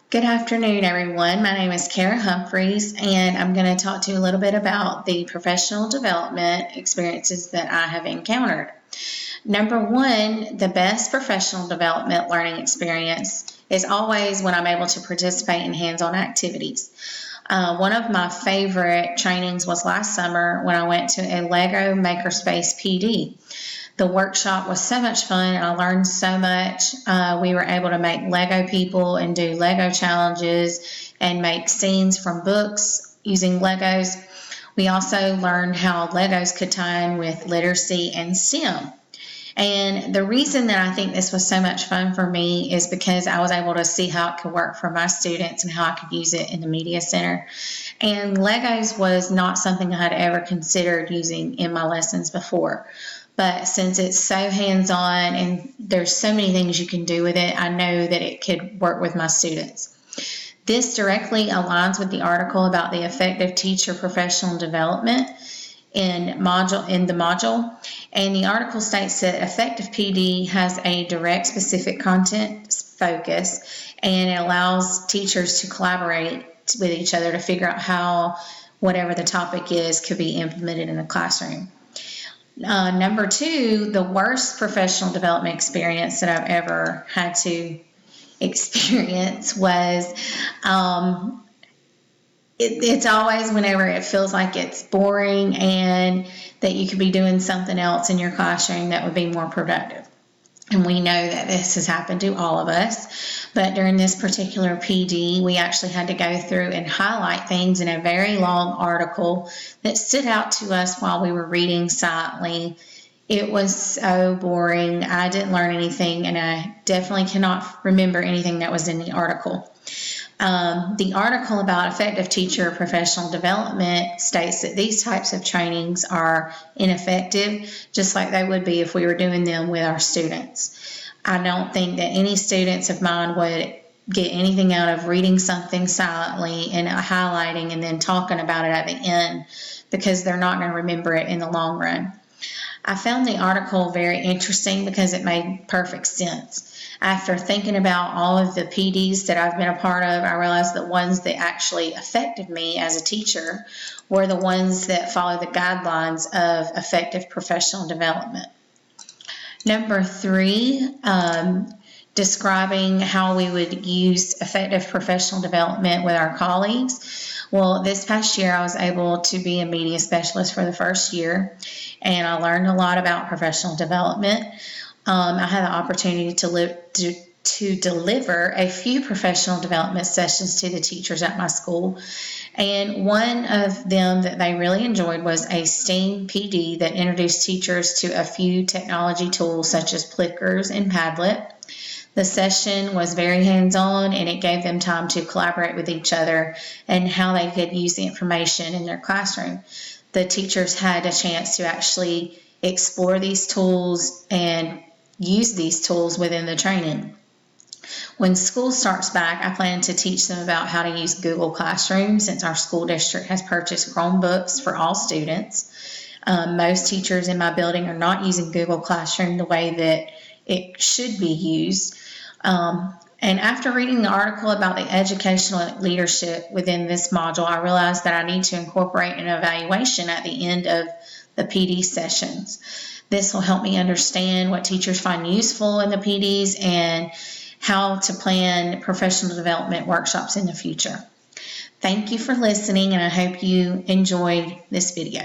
Good afternoon, everyone. My name is Kara Humphreys, and I'm going to talk to you a little bit about the professional development experiences that I have encountered. Number one, the best professional development learning experience is always when I'm able to participate in hands-on activities. One of my favorite trainings was last summer when I went to a Lego Makerspace PD. The workshop was so much fun and I learned so much. We were able to make Lego people and do Lego challenges and make scenes from books using Legos. We also learned how Legos could tie in with literacy and STEM. And the reason that I think this was so much fun for me is because I was able to see how it could work for my students and how I could use it in the Media Center. And Legos was not something I had ever considered using in my lessons before. But since it's so hands-on and there's so many things you can do with it, I know that it could work with my students. This directly aligns with the article about the effective teacher professional development in the module. And the article states that effective PD has a direct specific content focus, and it allows teachers to collaborate with each other to figure out how whatever the topic is could be implemented in the classroom. Number two, the worst professional development experience that I've ever had to experience was it's always whenever it feels like it's boring and that you could be doing something else in your classroom that would be more productive. And we know that this has happened to all of us, but during this particular PD, we actually had to go through and highlight things in a very long article that stood out to us while we were reading silently. It was so boring. I didn't learn anything, and I definitely cannot remember anything that was in the article. The article about effective teacher professional development states that these types of trainings are ineffective, just like they would be if we were doing them with our students. I don't think that any students of mine would get anything out of reading something silently and highlighting and then talking about it at the end, because they're not going to remember it in the long run. I found the article very interesting because it made perfect sense. After thinking about all of the PDs that I've been a part of, I realized that ones that actually affected me as a teacher were the ones that follow the guidelines of effective professional development. Number three, describing how we would use effective professional development with our colleagues. Well, this past year I was able to be a media specialist for the first year, and I learned a lot about professional development. I had the opportunity to deliver a few professional development sessions to the teachers at my school, and one of them that they really enjoyed was a STEAM PD that introduced teachers to a few technology tools such as Plickers and Padlet. The session was very hands-on, and it gave them time to collaborate with each other and how they could use the information in their classroom. The teachers had a chance to actually explore these tools and use these tools within the training. When school starts back, I plan to teach them about how to use Google Classroom, since our school district has purchased Chromebooks for all students. Most teachers in my building are not using Google Classroom the way that it should be used. And after reading the article about the educational leadership within this module, I realized that I need to incorporate an evaluation at the end of the PD sessions. This will help me understand what teachers find useful in the PDs and how to plan professional development workshops in the future. Thank you for listening, and I hope you enjoyed this video.